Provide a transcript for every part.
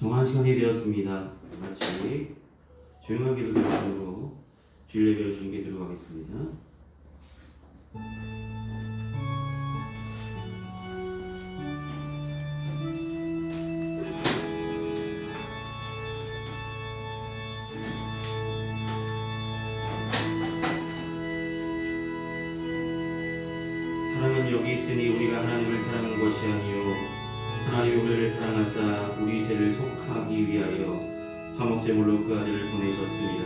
정한 시간이 되었습니다. 같이 조용하게 기도드리고 주일 예배를 준비해 들어가겠습니다. 사랑은 여기 있으니 우리가 하나님을 사랑한 것이 아니요 하나님이 우리를 사랑하사 우리 죄를 속하기 위하여 화목제물로 그 아들을 보내셨습니다.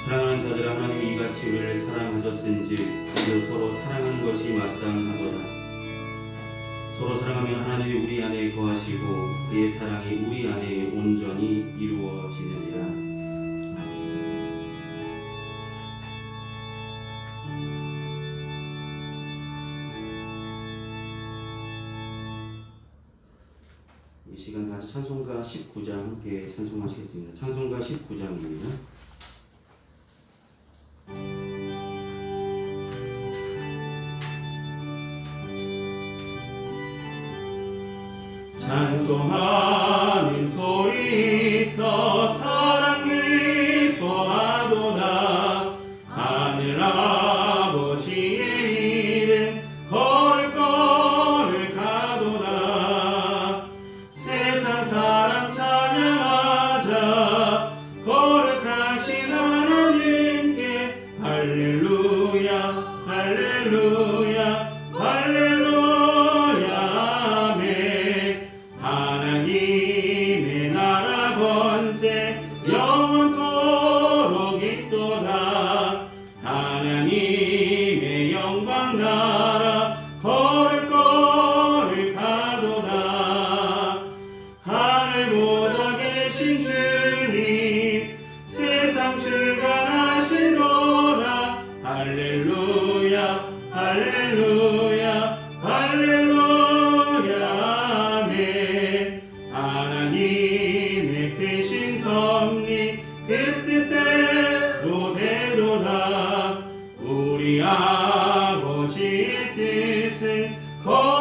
사랑하는 자들아, 하나님이 이같이 우리를 사랑하셨은즉 우리도 서로 사랑하는 것이 마땅하도다. 서로 사랑하면 하나님이 우리 안에 거하시고 그의 사랑이 우리 안에 온전히 이루어지느니라. 이 시간 다시 찬송가 19장 함께 찬송하시겠습니다. 찬송가 19장입니다. 찬송하는 소리 있어 사랑 기뻐하도다. 하늘 아버지의 이름 걸을 가도다. 세상 사람 찬양하자. 거룩하신 하나님께 할렐루야 할렐루야 할렐루야 아멘. 하나님의 나라 권세 영원토록 있도다. 하나님의 영광 나라 거룩하도다. 하늘 보좌 계신 주님 세상 주관하시도다. 할렐루야 할렐루야 할렐루야 아멘. 하나님의 크신 섭리 그 뜻대로 되도다. 우리 아버지의 뜻은 거룩하도다.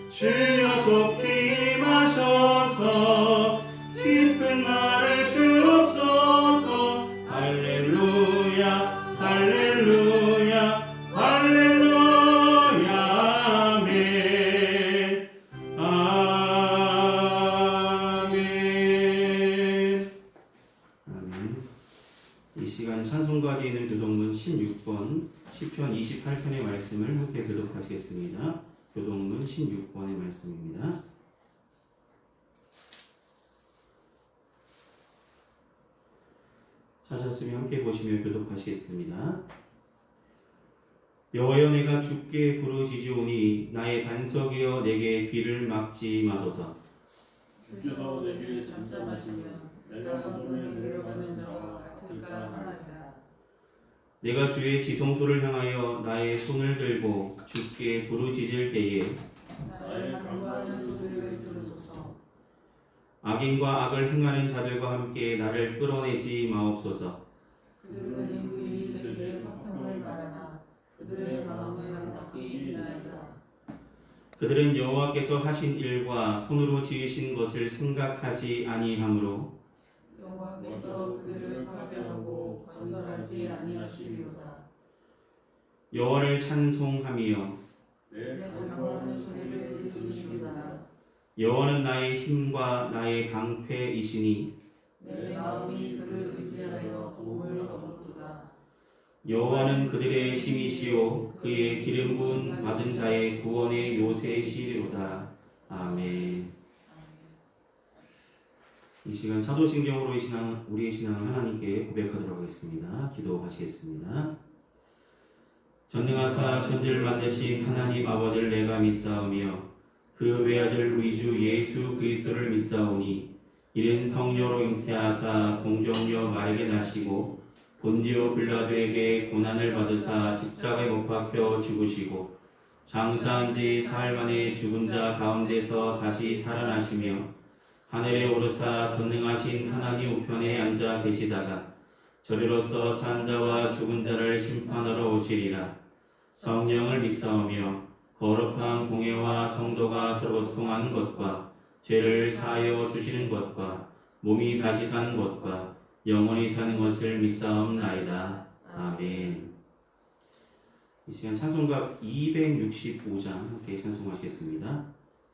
주여 속히 임하셔서 기쁜 날을 주옵소서. 할렐루야 할렐루야 할렐루야 아멘 아멘 아멘. 이 시간 찬송가 뒤에 있는 교동문 16번 시편 28편의 말씀을 함께 교독하시겠습니다. 교동문 16번의 말씀입니다. 찾았으면 함께 보시며 교독하시겠습니다. 여호와여, 내가 주께 부르짖으오니 나의 반석이여 내게 귀를 막지 마소서. 주께서 내게 잠잠하시면 내가 어둠에 내려가는 자와 같을까 하나이다. 내가 주의 지성소를 향하여 나의 손을 들고 주께 부르짖을 때에 나의 간구하는 소리를 들으소서. 악인과 악을 행하는 자들과 함께 나를 끌어내지 마옵소서. 그들은 그의 세계에 화평을 말하나 그들의 마음은 바뀌나이다. 그들은 여호와께서 하신 일과 손으로 지으신 것을 생각하지 아니하므로 여호와께서 그들을 파괴하고 건설하지 아니하시리로다. 여호와를 찬송하며 내 간구하는 소리를 들으시리로다. 여호와는 나의 힘과 나의 방패이시니 내 마음이 그를 의지하여 도움을 얻었도다. 여호와는 그들의 힘이시요 그의 기름 부은 받은 자의 구원의 요새시리로다. 아멘. 이 시간 사도신경으로 우리의 신앙을 하나님께 고백하도록 하겠습니다. 기도하시겠습니다. 전능하사 천지를 만드신 하나님 아버지를 내가 믿사오며 그 외아들 우리 주 예수 그리스도를 믿사오니 이는 성령으로 잉태하사 동정녀 마리아에게 나시고 본디오 빌라도에게 고난을 받으사 십자가에 못 박혀 죽으시고 장사한 지 사흘 만에 죽은 자 가운데서 다시 살아나시며 하늘에 오르사 전능하신 하나님 우편에 앉아 계시다가 저리로서 산 자와 죽은 자를 심판하러 오시리라. 성령을 믿사오며 거룩한 공예와 성도가 서로 고통하는 것과 죄를 사하여 주시는 것과 몸이 다시 사는 것과 영원히 사는 것을 믿사옵나이다. 아멘. 이 시간 찬송가 265장 함께 찬송하시겠습니다.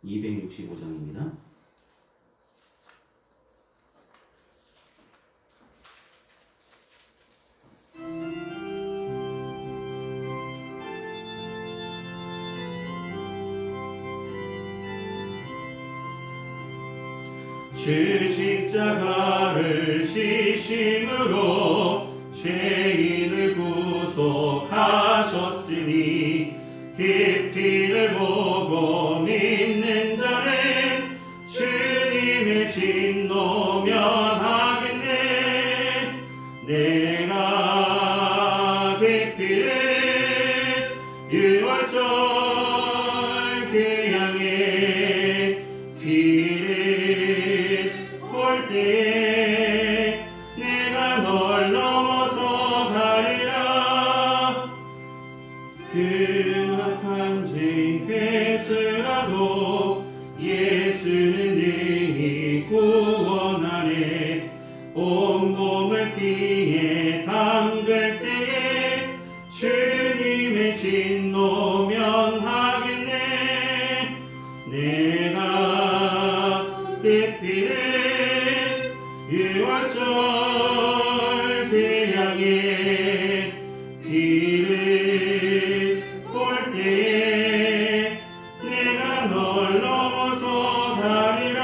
265장입니다. 주 십자가를 지심으로 죄인을 구속하셨으니 깊이를 보고 믿는 자는 주님의 진노 면하겠네. 내가 깊이를 유월절 그 향해 비를 볼 때에 내가 널 넘어서 가리라. 그 악한 죄인 되스라도 예수는 능히 구원하네. 온몸을 피해 담글 때에 주님의 진노 면하겠네. 내가 그 피를 유월절 그 향해 비를 볼 때에 내가 널 넘어서 가리라.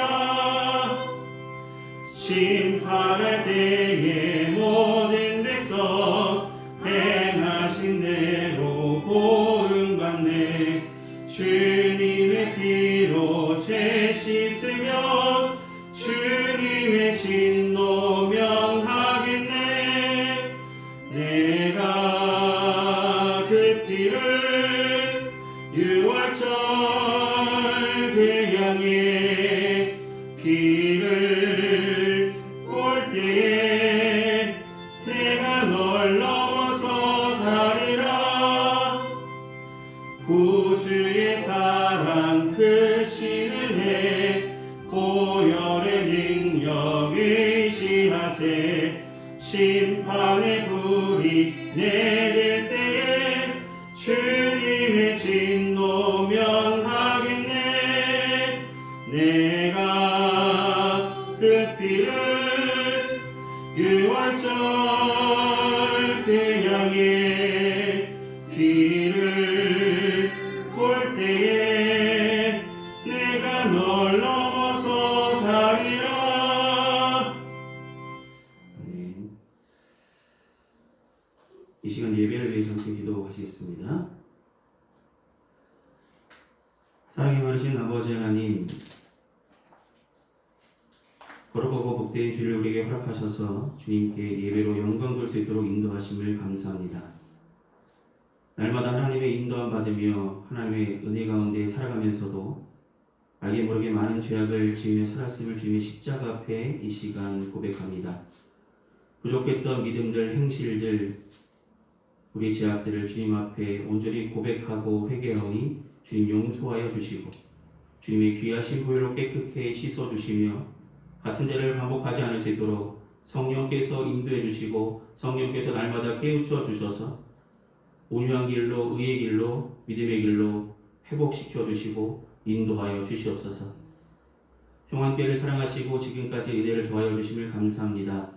심판할 때에 모든 백성 행하신 대로 보응받네. 주님의 피로 죄 씻으며 주님의 진노 명하겠네. 내가 그 피를 유월절 그 향해 비를 볼 때에 내가 널 넘어서 가리라. 구주의 사랑 크신 은혜 보혈의 능력 의지하세. 심판의 불이 내릴 때에 주님의 진노 명하겠네. 내가 그 피를 유월절 그 향해 비를 볼 때에 내가 널 넘어서 가리라. 아멘. 이 시간 예배를 위해서 함께 기도하시겠습니다. 사랑이 많으신 아버지 하나님, 거룩하고 복된 주를 우리에게 허락하셔서 주님께 예배로 영광 돌 수 있도록 인도하심을 감사합니다. 날마다 하나님의 인도함 받으며 하나님의 은혜 가운데 살아가면서도 알게 모르게 많은 죄악을 지으며 살았음을 주님의 십자가 앞에 이 시간 고백합니다. 부족했던 믿음들, 행실들, 우리 죄악들을 주님 앞에 온전히 고백하고 회개하오니 주님 용서하여 주시고 주님의 귀하신 보혈로 깨끗게 씻어주시며 같은 죄를 반복하지 않을 수 있도록 성령께서 인도해 주시고 성령께서 날마다 깨우쳐 주셔서 온유한 길로, 의의 길로, 믿음의 길로 회복시켜 주시고 인도하여 주시옵소서. 평안교회를 사랑하시고 지금까지 은혜를 더하여 주심을 감사합니다.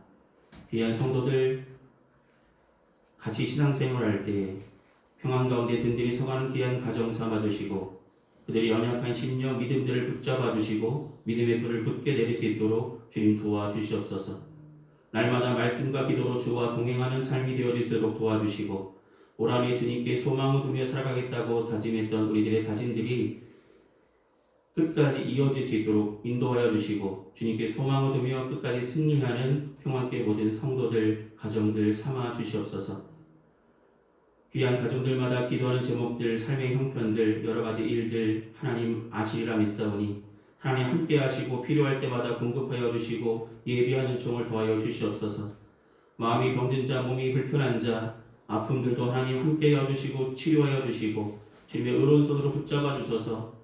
귀한 성도들 같이 신앙생활할 때 평안 가운데 든든히 서가는 귀한 가정 삼아주시고 그들의 연약한 심령 믿음들을 붙잡아 주시고 믿음의 불을 굳게 내릴 수 있도록 주님 도와주시옵소서. 날마다 말씀과 기도로 주와 동행하는 삶이 되어질수록 도와주시고 올 한해 주님께 소망을 두며 살아가겠다고 다짐했던 우리들의 다짐들이 끝까지 이어질 수 있도록 인도하여 주시고 주님께 소망을 두며 끝까지 승리하는 평안교회 모든 성도들, 가정들 삼아 주시옵소서. 귀한 가정들마다 기도하는 제목들, 삶의 형편들, 여러 가지 일들 하나님 아시리라 믿사오니 하나님 함께 하시고 필요할 때마다 공급하여 주시고 예비하는 종을 도와여 주시옵소서. 마음이 병든 자, 몸이 불편한 자, 아픔들도 하나님 함께 해주시고 치료하여 주시고 주님의 오른손으로 붙잡아 주셔서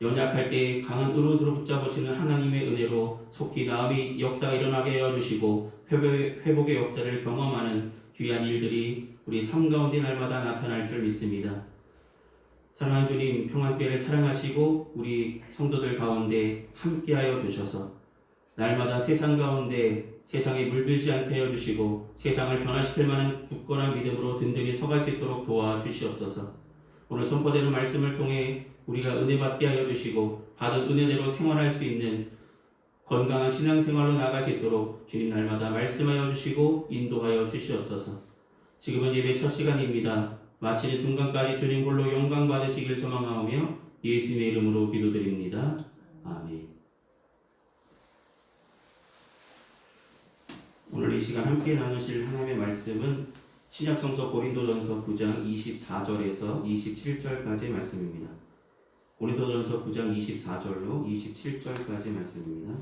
연약할 때 강한 오른손으로 붙잡으시는 하나님의 은혜로 속히 나음의 역사가 일어나게 하여 주시고 회복의 역사를 경험하는 귀한 일들이 우리 삶 가운데 날마다 나타날 줄 믿습니다. 사랑하는 주님, 평안교회를 사랑하시고 우리 성도들 가운데 함께하여 주셔서 날마다 세상 가운데 세상에 물들지 않게 하여 주시고 세상을 변화시킬 만한 굳건한 믿음으로 든든히 서갈 수 있도록 도와주시옵소서. 오늘 선포되는 말씀을 통해 우리가 은혜 받게 하여 주시고 받은 은혜대로 생활할 수 있는 건강한 신앙생활로 나아갈 수 있도록 주님 날마다 말씀하여 주시고 인도하여 주시옵소서. 지금은 예배 첫 시간입니다. 마치는 순간까지 주님 홀로 영광 받으시길 소망하오며 예수님의 이름으로 기도드립니다. 아멘. 오늘 이 시간 함께 나누실 하나님의 말씀은 신약성서 고린도전서 9장 24절에서 27절까지의 말씀입니다. 고린도전서 9장 24절로 27절까지의 말씀입니다.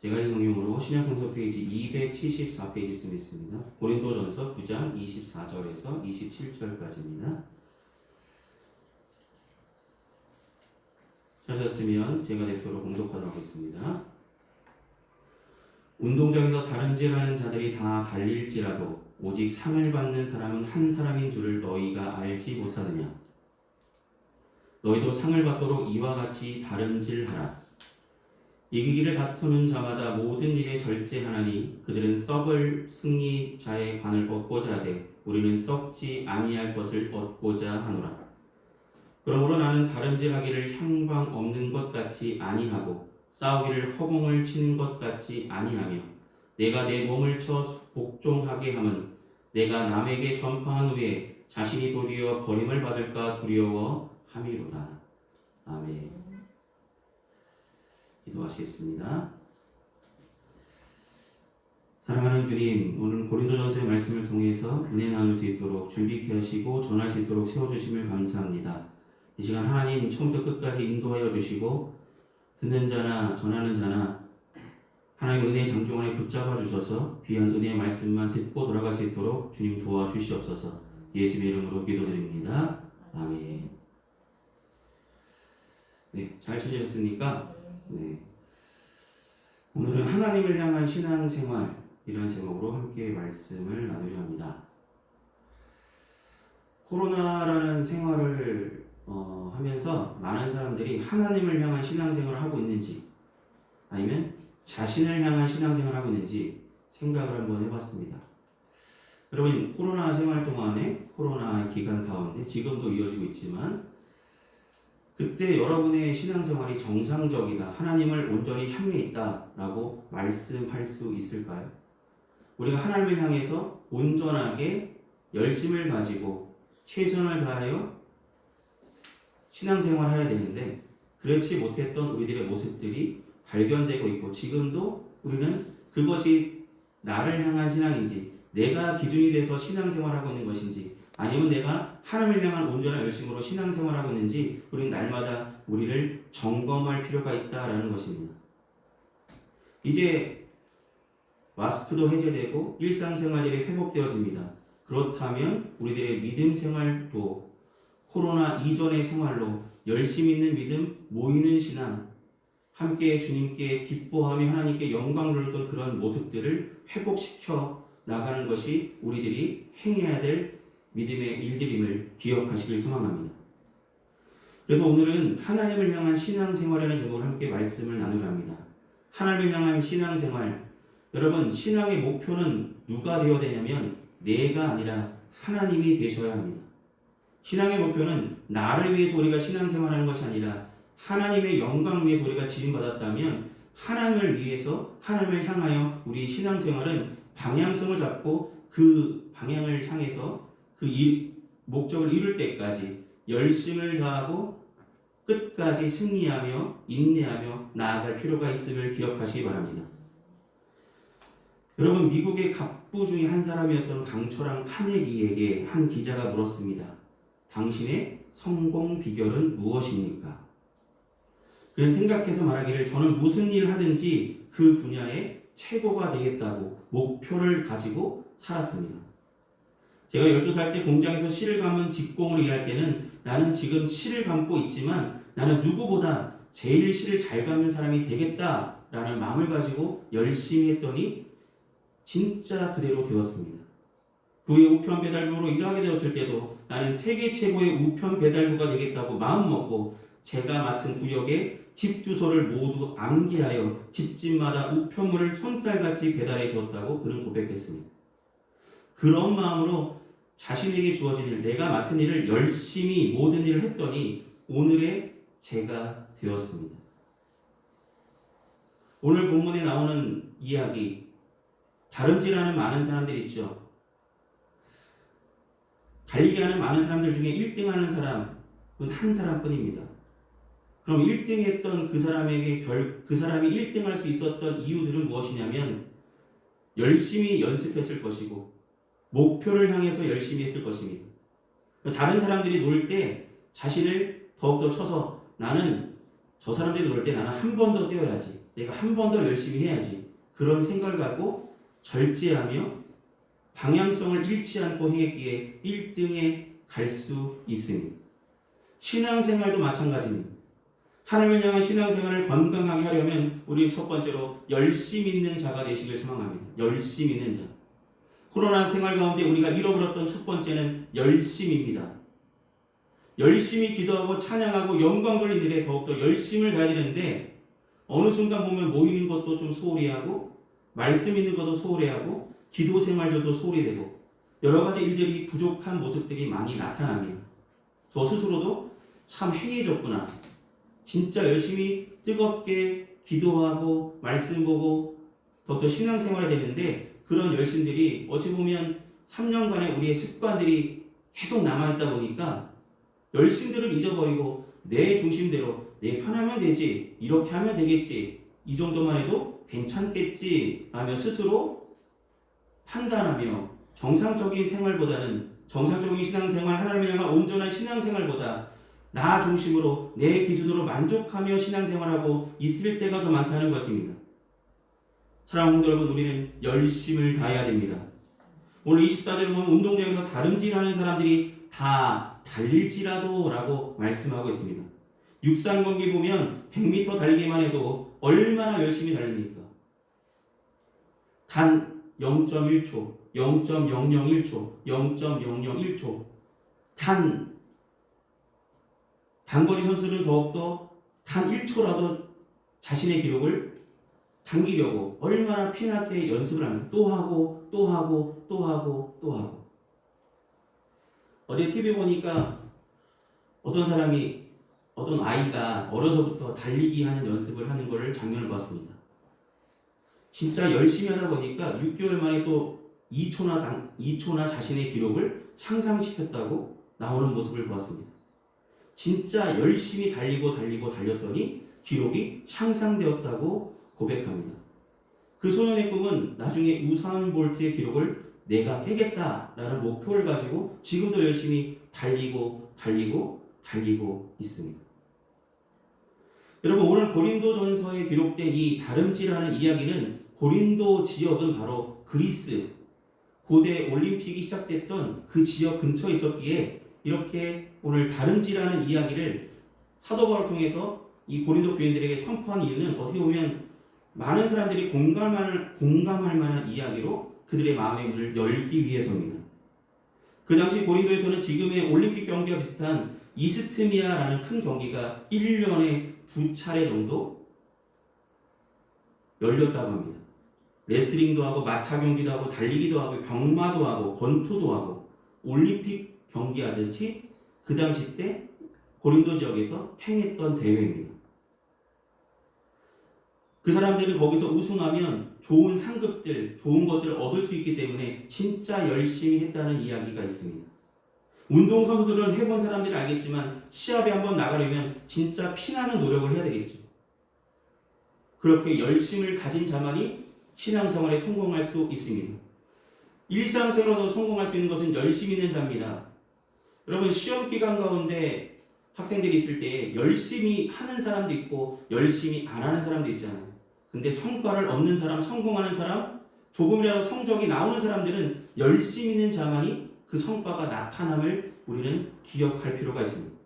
제가 인용으로 신약성서 페이지 274페이지쯤 있습니다. 고린도전서 9장 24절에서 27절까지입니다. 하셨으면 제가 대표로 공독하도록 하겠습니다. 운동장에서 다른질하는 자들이 다 달릴지라도 오직 상을 받는 사람은 한 사람인 줄을 너희가 알지 못하느냐. 너희도 상을 받도록 이와 같이 다른질하라. 이기기를 다투는 자마다 모든 일에 절제하나니 그들은 썩을 승리자의 관을 얻고자 하되 우리는 썩지 아니할 것을 얻고자 하노라. 그러므로 나는 다른질하기를 향방 없는 것 같이 아니하고 싸우기를 허공을 치는 것 같이 아니하며 내가 내 몸을 쳐 복종하게 함은 내가 남에게 전파한 후에 자신이 도리어 버림을 받을까 두려워 함이로다. 아멘. 기도하시겠습니다. 사랑하는 주님, 오늘 고린도전서의 말씀을 통해서 은혜 나눌 수 있도록 준비케 하시고 전할 수 있도록 세워주심을 감사합니다. 이 시간 하나님 처음부터 끝까지 인도하여 주시고 듣는 자나 전하는 자나 하나님 은혜의 장중 안에 붙잡아 주셔서 귀한 은혜의 말씀만 듣고 돌아갈 수 있도록 주님 도와주시옵소서. 예수님의 이름으로 기도드립니다. 아멘. 네, 잘 지내셨습니까? 네. 오늘은 하나님을 향한 신앙생활이라는 제목으로 함께 말씀을 나누려 합니다. 코로나라는 생활을 하면서 많은 사람들이 하나님을 향한 신앙생활을 하고 있는지 아니면 자신을 향한 신앙생활을 하고 있는지 생각을 한번 해봤습니다. 여러분, 코로나 생활 동안에 코로나 기간 가운데 지금도 이어지고 있지만 그때 여러분의 신앙생활이 정상적이다, 하나님을 온전히 향해 있다라고 말씀할 수 있을까요? 우리가 하나님을 향해서 온전하게 열심을 가지고 최선을 다하여 신앙생활을 해야 되는데 그렇지 못했던 우리들의 모습들이 발견되고 있고 지금도 우리는 그것이 나를 향한 신앙인지 내가 기준이 돼서 신앙생활하고 있는 것인지 아니면 내가 하나님을 향한 온전한 열심으로 신앙생활하고 있는지 우리는 날마다 우리를 점검할 필요가 있다라는 것입니다. 이제 마스크도 해제되고 일상생활이 회복되어집니다. 그렇다면 우리들의 믿음 생활도 코로나 이전의 생활로 열심히 있는 믿음, 모이는 신앙, 함께 주님께 기뻐하며 하나님께 영광을 돌렸던 그런 모습들을 회복시켜 나가는 것이 우리들이 행해야 될 믿음의 일들임을 기억하시길 소망합니다. 그래서 오늘은 하나님을 향한 신앙생활이라는 제목으로 함께 말씀을 나누려 합니다. 하나님을 향한 신앙생활, 여러분 신앙의 목표는 누가 되어야 되냐면 내가 아니라 하나님이 되셔야 합니다. 신앙의 목표는 나를 위해서 우리가 신앙생활하는 것이 아니라 하나님의 영광을 위해서 우리가 지음받았다면 하나님을 위해서 하나님을 향하여 우리 신앙생활은 방향성을 잡고 그 방향을 향해서 그 목적을 이룰 때까지 열심을 다하고 끝까지 승리하며 인내하며 나아갈 필요가 있음을 기억하시기 바랍니다. 여러분, 미국의 갑부 중에 한 사람이었던 강철한 카네기에게 한 기자가 물었습니다. 당신의 성공 비결은 무엇입니까? 그런 생각해서 말하기를 저는 무슨 일을 하든지 그 분야에 최고가 되겠다고 목표를 가지고 살았습니다. 제가 12살 때 공장에서 실을 감은 직공으로 일할 때는 나는 지금 실을 감고 있지만 나는 누구보다 제일 실을 잘 감는 사람이 되겠다라는 마음을 가지고 열심히 했더니 진짜 그대로 되었습니다. 그 후에 우편 배달부로 일하게 되었을 때도 나는 세계 최고의 우편 배달부가 되겠다고 마음먹고 제가 맡은 구역에 집 주소를 모두 암기하여 집집마다 우편물을 손살같이 배달해 주었다고 그는 고백했습니다. 그런 마음으로 자신에게 주어진 일, 내가 맡은 일을 열심히 모든 일을 했더니 오늘의 제가 되었습니다. 오늘 본문에 나오는 이야기, 다름질하는 많은 사람들 있죠. 달리기 하는 많은 사람들 중에 1등 하는 사람은 한 사람뿐입니다. 그럼 1등 했던 그 사람에게 그 사람이 1등 할 수 있었던 이유들은 무엇이냐면 열심히 연습했을 것이고 목표를 향해서 열심히 했을 것입니다. 다른 사람들이 놀 때 자신을 더욱더 쳐서 나는 저 사람들이 놀 때 나는 한 번 더 뛰어야지. 내가 한 번 더 열심히 해야지. 그런 생각을 갖고 절제하며 방향성을 잃지 않고 행했기에 1등에 갈 수 있습니다. 신앙생활도 마찬가지입니다. 하나님을 향한 신앙생활을 건강하게 하려면 우리는 첫 번째로 열심히 있는 자가 되시길 소망합니다. 열심히 있는 자. 코로나 생활 가운데 우리가 잃어버렸던 첫 번째는 열심입니다. 열심히 기도하고 찬양하고 영광 돌리는 일에 더욱더 열심을 다해야 되는데 어느 순간 보면 모이는 것도 좀 소홀히 하고 말씀 있는 것도 소홀히 하고 기도 생활도 소홀히 되고 여러 가지 일들이 부족한 모습들이 많이 나타납니다. 저 스스로도 참 해이해졌구나. 진짜 열심히 뜨겁게 기도하고 말씀 보고 더욱더 신앙생활이 되는데 그런 열심들이 어찌 보면 3년간의 우리의 습관들이 계속 남아있다 보니까 열심들을 잊어버리고 내 중심대로 내 편하면 되지, 이렇게 하면 되겠지, 이 정도만 해도 괜찮겠지 하며 스스로 판단하며 정상적인 생활보다는 정상적인 신앙생활, 하나님을 향한 온전한 신앙생활보다 나 중심으로 내 기준으로 만족하며 신앙생활하고 있을 때가 더 많다는 것입니다. 사랑하는 여러분, 우리는 열심을 다해야 됩니다. 오늘 24절을 보면 운동장에서 다름질하는 사람들이 다 달릴지라도 라고 말씀하고 있습니다. 육상 경기 보면 100m 달리기만 해도 얼마나 열심히 달립니까? 단 0.1초, 0.001초, 0.001초 단거리 선수는 더욱더 단 1초라도 자신의 기록을 당기려고 얼마나 피나게 연습을 합니다. 또 하고 또 하고 또 하고 또 하고. 어제 TV 보니까 어떤 아이가 어려서부터 달리기 하는 연습을 하는 것을 장면을 봤습니다. 진짜 열심히 하다 보니까 6개월 만에 또 2초나 자신의 기록을 향상시켰다고 나오는 모습을 보았습니다. 진짜 열심히 달렸더니 기록이 향상되었다고 고백합니다. 그 소년의 꿈은 나중에 우사인 볼트의 기록을 내가 깨겠다라는 목표를 가지고 지금도 열심히 달리고 있습니다. 여러분, 오늘 고린도전서에 기록된 이 다름질하는 이야기는 고린도 지역은 바로 그리스 고대 올림픽이 시작됐던 그 지역 근처에 있었기에 이렇게 오늘 다름질하는 이야기를 사도 바울을 통해서 이 고린도 교인들에게 선포한 이유는 어떻게 보면 많은 사람들이 공감할 만한 이야기로 그들의 마음의 문을 열기 위해서입니다. 그 당시 고린도에서는 지금의 올림픽 경기와 비슷한 이스트미아라는 큰 경기가 1년에 2차례 정도 열렸다고 합니다. 레슬링도 하고 마차 경기도 하고 달리기도 하고 경마도 하고 권투도 하고 올림픽 경기하듯이 그 당시 때 고린도 지역에서 행했던 대회입니다. 그 사람들은 거기서 우승하면 좋은 상급들, 좋은 것들을 얻을 수 있기 때문에 진짜 열심히 했다는 이야기가 있습니다. 운동선수들은 해본 사람들이 알겠지만 시합에 한번 나가려면 진짜 피나는 노력을 해야 되겠죠. 그렇게 열심을 가진 자만이 신앙생활에 성공할 수 있습니다. 일상생활에서 성공할 수 있는 것은 열심히 있는 자입니다. 여러분, 시험 기간 가운데 학생들이 있을 때 열심히 하는 사람도 있고 열심히 안 하는 사람도 있잖아요. 근데 성과를 얻는 사람, 성공하는 사람, 조금이라도 성적이 나오는 사람들은 열심히 있는 자만이 그 성과가 나타남을 우리는 기억할 필요가 있습니다.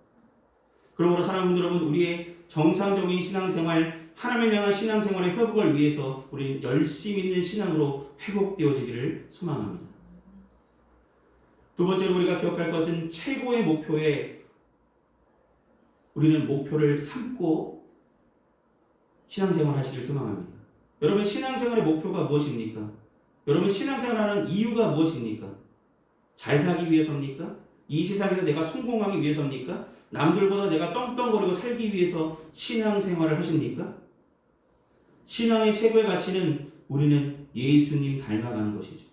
그러므로 사랑하는 여러분, 우리의 정상적인 신앙생활, 하나님을 향한 신앙생활의 회복을 위해서 우리는 열심히 있는 신앙으로 회복되어지기를 소망합니다. 두 번째로 우리가 기억할 것은 최고의 목표에 우리는 목표를 삼고 신앙생활을 하시길 소망합니다. 여러분, 신앙생활의 목표가 무엇입니까? 여러분, 신앙생활하는 이유가 무엇입니까? 잘 살기 위해서입니까? 이 세상에서 내가 성공하기 위해서입니까? 남들보다 내가 떵떵거리고 살기 위해서 신앙생활을 하십니까? 신앙의 최고의 가치는 우리는 예수님 닮아가는 것이죠.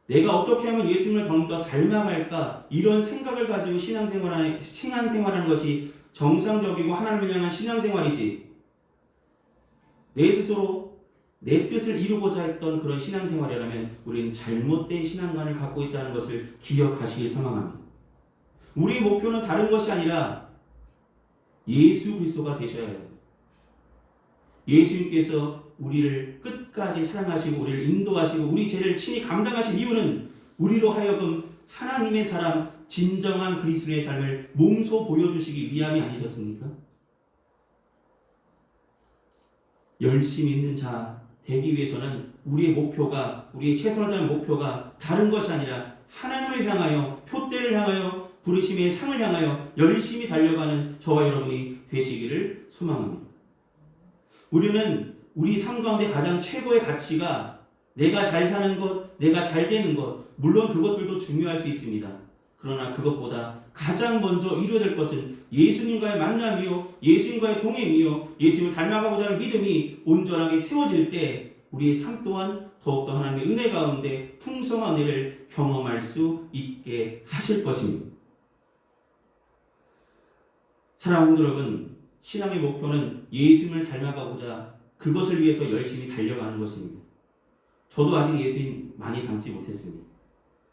내가 어떻게 하면 예수님을 더 닮아갈까? 이런 생각을 가지고 신앙생활하는 것이 정상적이고 하나님을 향한 신앙생활이지, 내 스스로 내 뜻을 이루고자 했던 그런 신앙생활이라면 우리는 잘못된 신앙관을 갖고 있다는 것을 기억하시길 소망합니다. 우리의 목표는 다른 것이 아니라 예수 그리스도가 되셔야 해요. 예수님께서 우리를 끝까지 사랑하시고 우리를 인도하시고 우리 죄를 친히 감당하신 이유는 우리로 하여금 하나님의 사람, 진정한 그리스도의 삶을 몸소 보여주시기 위함이 아니셨습니까? 열심히 있는 자 되기 위해서는 우리의 목표가, 우리의 최선을 다하는 목표가 다른 것이 아니라 하나님을 향하여, 표대를 향하여, 부르심의 상을 향하여 열심히 달려가는 저와 여러분이 되시기를 소망합니다. 우리는 우리 삶 가운데 가장 최고의 가치가 내가 잘 사는 것, 내가 잘 되는 것, 물론 그것들도 중요할 수 있습니다. 그러나 그것보다 가장 먼저 이루어야 될 것은 예수님과의 만남이요, 예수님과의 동행이요, 예수님을 닮아가고자 하는 믿음이 온전하게 세워질 때 우리의 삶 또한 더욱더 하나님의 은혜 가운데 풍성한 은혜를 경험할 수 있게 하실 것입니다. 사랑하는 여러분, 신앙의 목표는 예수님을 닮아가고자 그것을 위해서 열심히 달려가는 것입니다. 저도 아직 예수님 많이 닮지 못했습니다.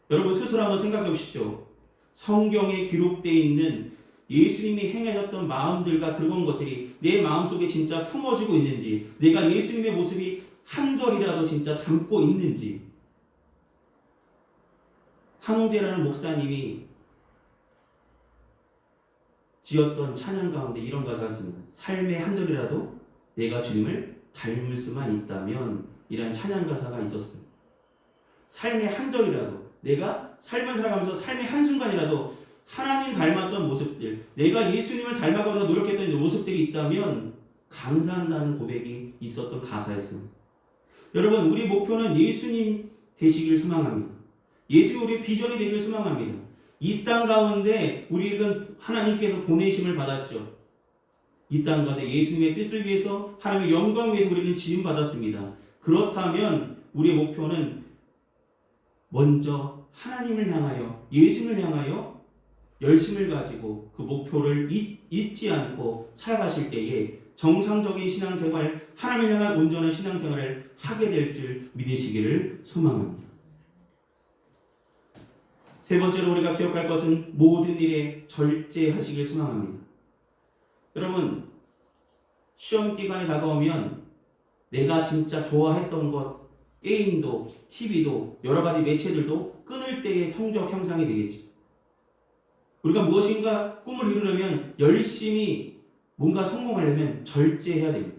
여러분 스스로 한번 생각해 보십시오. 성경에 기록되어 있는 예수님이 행하셨던 마음들과 그런 것들이 내 마음속에 진짜 품어지고 있는지, 내가 예수님의 모습이 한 절이라도 진짜 담고 있는지. 한홍재라는 목사님이 지었던 찬양 가운데 이런 가사가 있습니다. 삶의 한 절이라도 내가 주님을 닮을 수만 있다면, 이라는 찬양 가사가 있었습니다. 삶의 한 절이라도, 내가 삶을 살아가면서 삶의 한순간이라도 하나님 닮았던 모습들, 내가 예수님을 닮아가고자 노력했던 모습들이 있다면 감사한다는 고백이 있었던 가사였습니다. 여러분, 우리 목표는 예수님 되시길 소망합니다. 예수님 우리의 비전이 되기를 소망합니다. 이 땅 가운데 우리는 하나님께서 보내심을 받았죠. 이 땅 가운데 예수님의 뜻을 위해서, 하나님의 영광을 위해서 우리는 지음받았습니다. 그렇다면 우리의 목표는 먼저 하나님을 향하여, 예수님을 향하여 열심을 가지고 그 목표를 잊지 않고 살아가실 때에 정상적인 신앙생활, 하나님을 향한 온전한 신앙생활을 하게 될 줄 믿으시기를 소망합니다. 세 번째로 우리가 기억할 것은 모든 일에 절제하시길 소망합니다. 여러분, 시험 기간이 다가오면 내가 진짜 좋아했던 것, 게임도, TV도, 여러 가지 매체들도 끊을 때의 성적 향상이 되겠지. 우리가 무엇인가 꿈을 이루려면, 열심히 뭔가 성공하려면 절제해야 됩니다.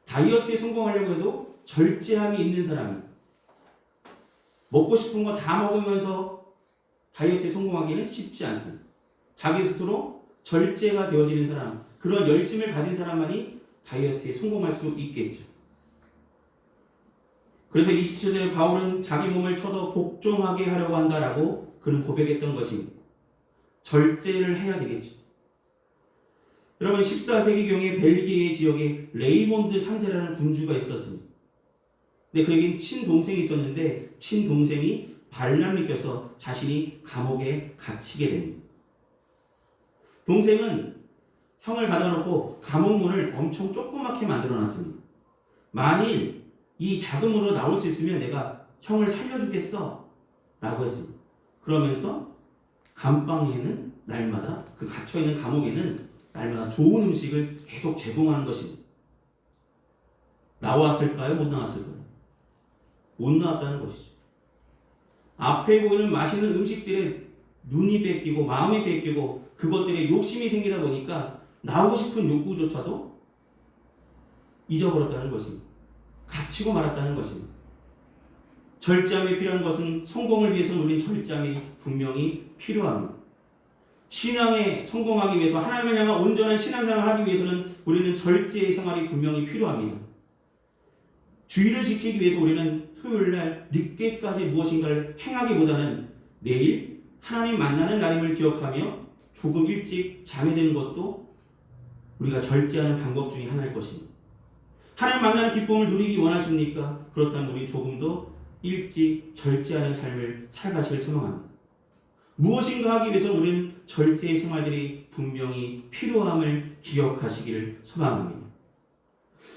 다이어트에 성공하려고 해도 절제함이 있는 사람이, 먹고 싶은 거 다 먹으면서 다이어트에 성공하기는 쉽지 않습니다. 자기 스스로 절제가 되어지는 사람, 그런 열심을 가진 사람만이 다이어트에 성공할 수 있겠죠. 그래서 27절에 바울은 자기 몸을 쳐서 복종하게 하려고 한다라고 그는 고백했던 것입니다. 절제를 해야 되겠죠. 여러분, 14세기경에 벨기에 지역에 레이몬드 3세라는 군주가 있었습니다. 근데 그에겐 친동생이 있었는데 친동생이 반란을 껴서 자신이 감옥에 갇히게 됩니다. 동생은 형을 가둬놓고 감옥 문을 엄청 조그맣게 만들어놨습니다. 만일 이 작은 문으로 나올 수 있으면 내가 형을 살려주겠어 라고 했습니다. 그러면서 감방에는 날마다 그 갇혀있는 감옥에는 날마다 좋은 음식을 계속 제공하는 것입니다. 나왔을까요? 못 나왔을까요? 못 나왔다는 것이죠. 앞에 보이는 맛있는 음식들에 눈이 뺏기고 마음이 뺏기고 그것들에 욕심이 생기다 보니까 나오고 싶은 욕구조차도 잊어버렸다는 것입니다. 갇히고 말았다는 것입니다. 절제함이 필요한 것은 성공을 위해서는 우리는 절제함이 분명히 필요합니다. 신앙에 성공하기 위해서 하나님을 향한 온전한 신앙생활을 하기 위해서는 우리는 절제의 생활이 분명히 필요합니다. 주의를 지키기 위해서 우리는 토요일날 늦게까지 무엇인가를 행하기보다는 내일 하나님 만나는 날임을 기억하며 조금 일찍 잠에 드는 것도 우리가 절제하는 방법 중에 하나일 것입니다. 하나님 만나는 기쁨을 누리기 원하십니까? 그렇다면 우리 조금 더 일찍 절제하는 삶을 살아가시길 소망합니다. 무엇인가 하기 위해서 우리는 절제의 생활들이 분명히 필요함을 기억하시기를 소망합니다.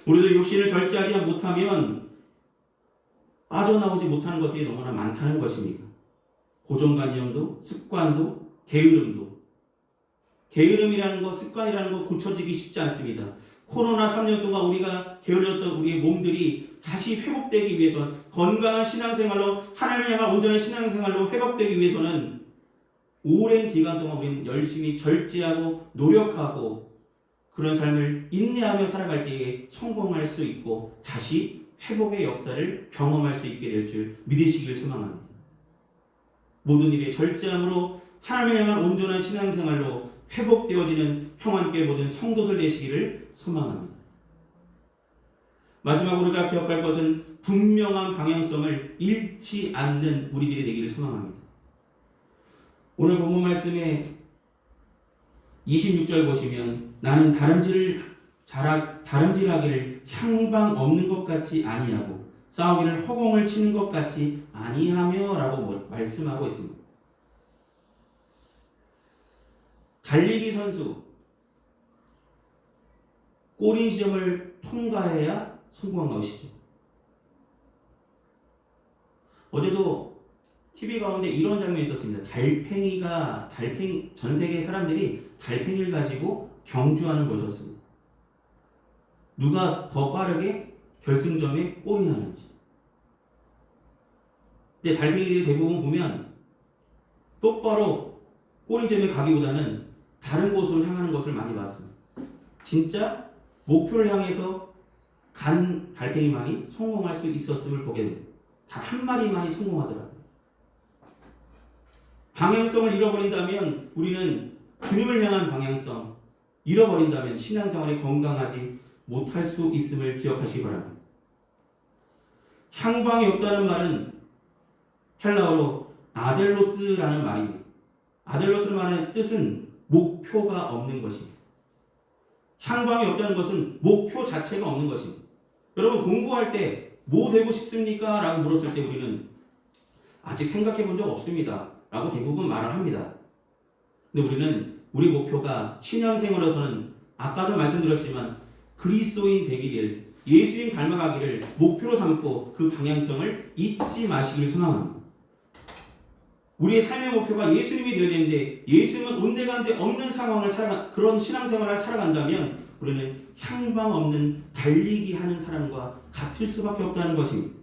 우리도 욕심을 절제하지 못하면 빠져나오지 못하는 것들이 너무나 많다는 것입니다. 고정관념도, 습관도, 게으름도. 게으름이라는 것, 습관이라는 것 고쳐지기 쉽지 않습니다. 코로나 3년 동안 우리가 게을렀던 우리의 몸들이 다시 회복되기 위해서 건강한 신앙생활로 하나님을 향한 온전한 신앙생활로 회복되기 위해서는 오랜 기간 동안 우리는 열심히 절제하고 노력하고 그런 삶을 인내하며 살아갈 때에 성공할 수 있고 다시 회복의 역사를 경험할 수 있게 될 줄 믿으시길 소망합니다. 모든 일에 절제함으로 하나님을 향한 온전한 신앙생활로 회복되어지는 평안교회 모든 성도들 되시기를 소망합니다. 마지막으로 우리가 기억할 것은 분명한 방향성을 잃지 않는 우리들이 되기를 소망합니다. 오늘 본문 말씀에 26절 보시면 나는 다름질하기를 향방 없는 것 같이 아니하고 싸우기를 허공을 치는 것 같이 아니하며 라고 말씀하고 있습니다. 달리기 선수 꼬리 지점을 통과해야 성공한 것이죠. 어제도 TV 가운데 이런 장면이 있었습니다. 전 세계 사람들이 달팽이를 가지고 경주하는 것이었습니다. 누가 더 빠르게 결승점에 골이 나는지. 근데 달팽이들이 대부분 보면 똑바로 골이점에 가기보다는 다른 곳으로 향하는 것을 많이 봤습니다. 진짜 목표를 향해서 간 달팽이만이 성공할 수 있었음을 보게 됩니다. 단 한 마리만이 성공하더라고요. 방향성을 잃어버린다면 우리는 주님을 향한 방향성 잃어버린다면 신앙생활이 건강하지 못할 수 있음을 기억하시기 바랍니다. 향방이 없다는 말은 헬라어로 아델로스라는 말입니다. 아델로스라는 뜻은 목표가 없는 것입니다. 향방이 없다는 것은 목표 자체가 없는 것입니다. 여러분 공부할 때 뭐 되고 싶습니까? 라고 물었을 때 우리는 아직 생각해 본 적 없습니다. 라고 대부분 말을 합니다. 근데 우리는 우리 목표가 신앙생활에서는 아까도 말씀드렸지만 그리스도인 되기를 예수님 닮아가기를 목표로 삼고 그 방향성을 잊지 마시기를 소망합니다. 우리의 삶의 목표가 예수님이 되어야 되는데 예수님은 온데간데 없는 상황을 그런 신앙생활을 살아간다면 우리는 향방 없는 달리기 하는 사람과 같을 수밖에 없다는 것입니다.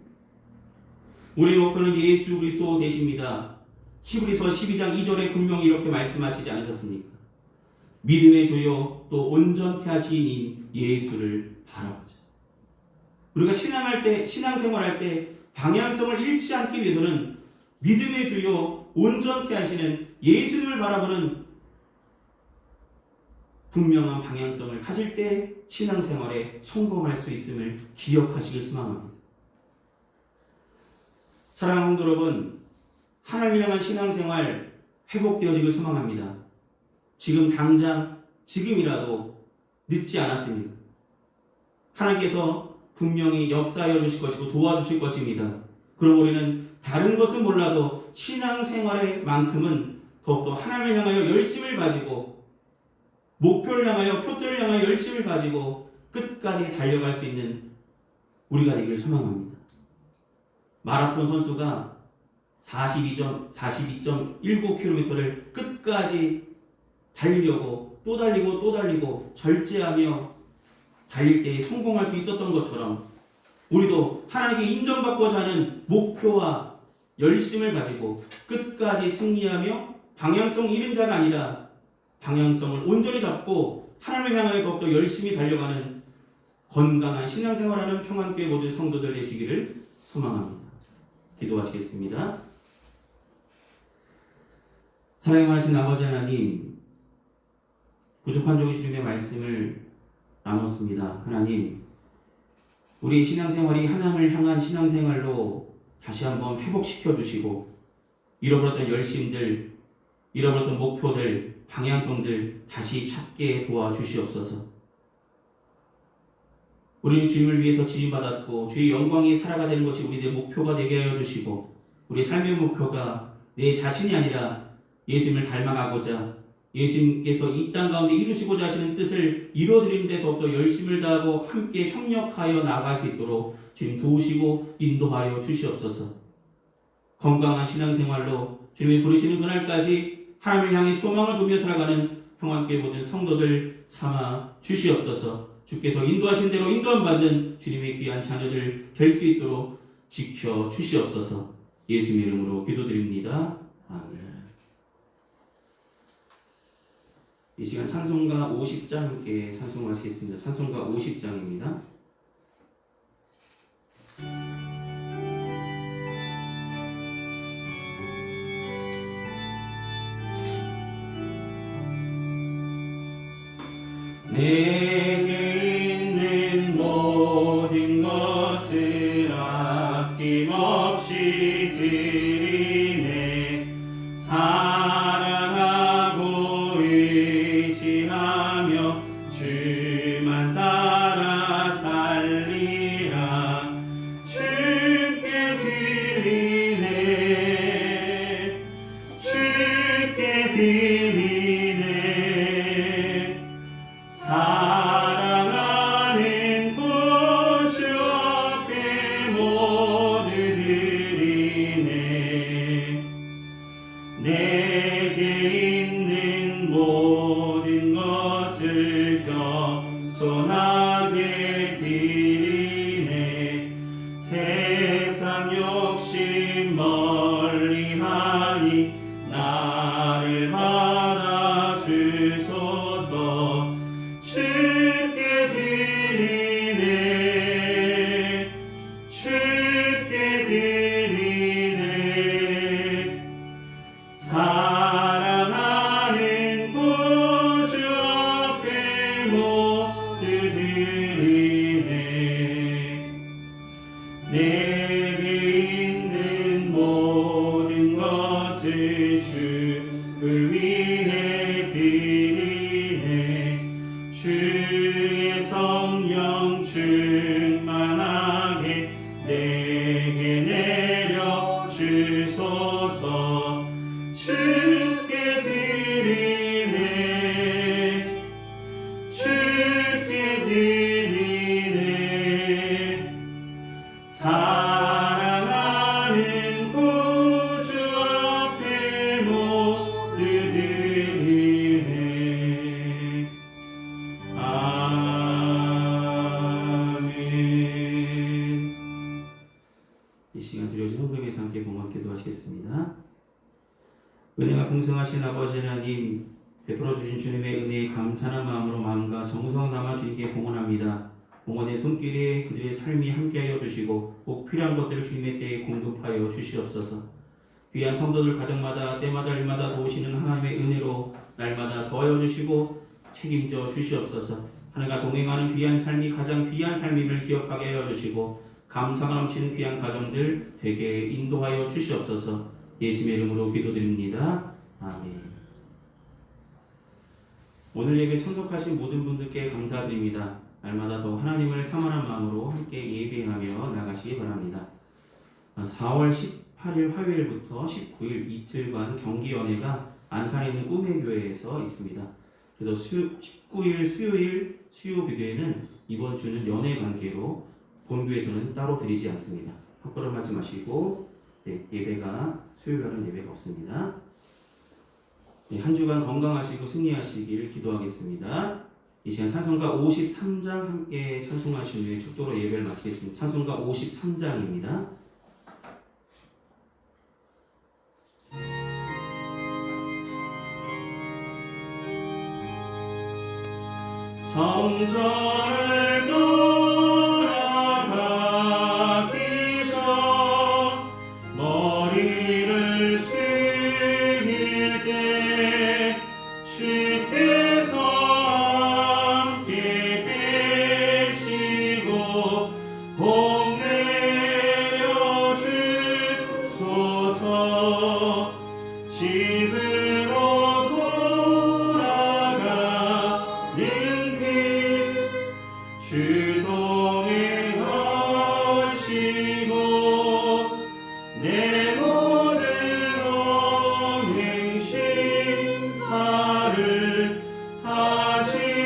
우리의 목표는 예수 그리스도 되십니다. 히브리서 12장 2절에 분명히 이렇게 말씀하시지 않으셨습니까? 믿음의 주요 또 온전케 하시니 예수를 바라보자. 우리가 신앙생활할 때 방향성을 잃지 않기 위해서는 믿음의 주요 온전케 하시는 예수님을 바라보는 분명한 방향성을 가질 때 신앙생활에 성공할 수 있음을 기억하시길 소망합니다. 사랑하는 성도 여러분, 하나님을 향한 신앙생활 회복되어지길 소망합니다. 지금 당장 지금이라도 늦지 않았습니다. 하나님께서 분명히 역사하여 주실 것이고 도와주실 것입니다. 그럼 우리는 다른 것은 몰라도 신앙생활의 만큼은 더욱더 하나님을 향하여 열심을 가지고 목표를 향하여 표대를 향하여 열심을 가지고 끝까지 달려갈 수 있는 우리가 되기를 소망합니다. 마라톤 선수가 42.19km를 끝까지 달리려고 또 달리고 또 달리고 절제하며 달릴 때 성공할 수 있었던 것처럼 우리도 하나님께 인정받고자 하는 목표와 열심을 가지고 끝까지 승리하며 방향성 잃은 자가 아니라 방향성을 온전히 잡고 하나님을 향하여 더욱더 열심히 달려가는 건강한 신앙생활하는 평안교회 모든 성도들 되시기를 소망합니다. 기도하시겠습니다. 사랑하신 아버지 하나님, 부족한 종이 주님의 말씀을 나눴습니다. 하나님, 우리 신앙생활이 하나님을 향한 신앙생활로 다시 한번 회복시켜 주시고 잃어버렸던 열심들, 잃어버렸던 목표들, 방향성들 다시 찾게 도와주시옵소서. 우리는 주님을 위해서 지음받았고 주의 영광이 살아가 되는 것이 우리의 목표가 되게 하여 주시고 우리 삶의 목표가 내 자신이 아니라 예수님을 닮아가고자 예수님께서 이 땅 가운데 이루시고자 하시는 뜻을 이루어드리는 데 더욱더 열심을 다하고 함께 협력하여 나아갈 수 있도록 주님 도우시고 인도하여 주시옵소서. 건강한 신앙생활로 주님이 부르시는 그날까지 하나님을 향해 소망을 두며 살아가는 평안교회 모든 성도들 삼아 주시옵소서. 주께서 인도하신 대로 인도함 받는 주님의 귀한 자녀들 될 수 있도록 지켜 주시옵소서. 예수님의 이름으로 기도드립니다. 아멘. 이 시간 찬송가 50장 함께 찬송하시겠습니다. 찬송가 50장입니다. 내게 있는 모든 것을 아낌없이 드리네. 사랑하고 의지하며 주만 따라 살리라. 주께 드리네. 주께 드리네. 사랑하는 구주 앞에 모두 드리네. 내게 있는 모든 것을 겸손하게 드리네. 세상 욕심 멀리하니 나를 받아 주소서. 주께 드리네. 주께 드리네. 사랑하는 구주 앞에 모두 드리네. 내게 있는 모든 것을 주를 위해 드리네. 주의 성령 충만하게 내게 내려 주소서. 주께 드리네. 주께 드리네. 사랑하는 구주 앞에 모두 드리네. 아멘. 이 시간 드려진 헌금에서 함께 봉헌 기도하시겠습니다. 은혜가 풍성하신 아버지 하나님, 베풀어 주신 주님의 은혜에 감사하는 마음으로 마음과 정성을 담아 주님께 봉헌합니다. 봉헌의 손길에 그들의 삶이 함께하여 주시고 꼭 필요한 것들을 주님의 때에 공급하여 주시옵소서. 귀한 성도들 가정마다 때마다 일마다 도우시는 하나님의 은혜로 날마다 더하여 주시고 책임져 주시옵소서. 하나님과 동행하는 귀한 삶이 가장 귀한 삶임을 기억하게 하여 주시고 감사가 넘치는 귀한 가정들 되게 인도하여 주시옵소서. 예수님의 이름으로 기도드립니다. 아멘. 오늘 예배 참석하신 모든 분들께 감사드립니다. 날마다 더 하나님을 사모하는 마음으로 함께 예배하며 나가시기 바랍니다. 4월 18일 화요일부터 19일 이틀간 경기연회가 안산에 있는 꿈의 교회에서 있습니다. 그래서 19일 수요일 수요 기도회는 이번 주는 연회 관계로 본교에서는 따로 드리지 않습니다. 헛걸음하지 마시고 네, 예배가 수요일날은 예배가 없습니다. 네, 한 주간 건강하시고 승리하시길 기도하겠습니다. 이 시간 찬송가 53장 함께 찬송하신 후에 축도로 예배를 마치겠습니다. 찬송가 53장입니다. 성전을 떠나가기 전 머리를 숙일 때 주께서 함께 계시고 복 내려 주소서. 집으로 돌아가는 주 동행하시고 내 모든 언행 식사를 다 지켜주소서.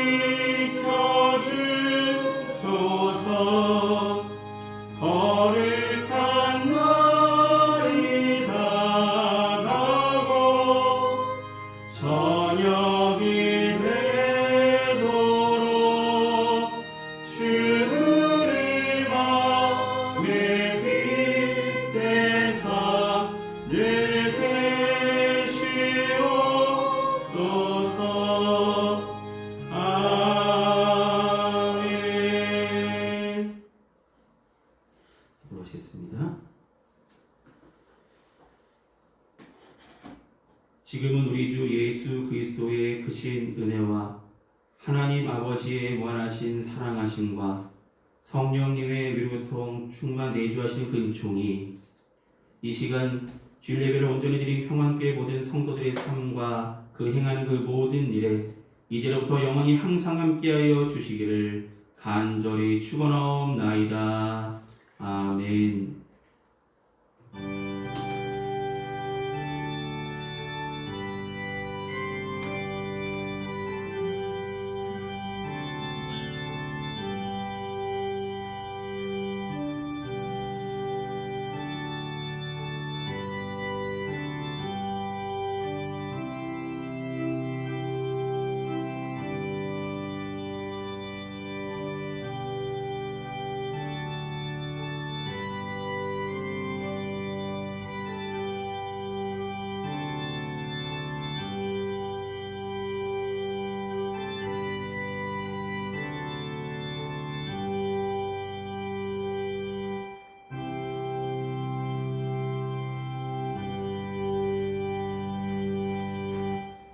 거룩한 날이 다가고 저녁이 되도록 주를 맘에 빗대사 늘 계시옵소서. 아멘. 기도하시겠습니다. 지금은 우리 주 예수 그리스도의 크신 은혜와 하나님 아버지의 무한하신 사랑하심과 성령님의 위로통 충만 내주하시는 그 은총이 이 시간 주일 예배를 온전히 드린 평안교회 모든 성도들의 삶과 그 행하는 그 모든 일에 이제로부터 영원히 항상 함께하여 주시기를 간절히 축원하옵나이다. 아멘.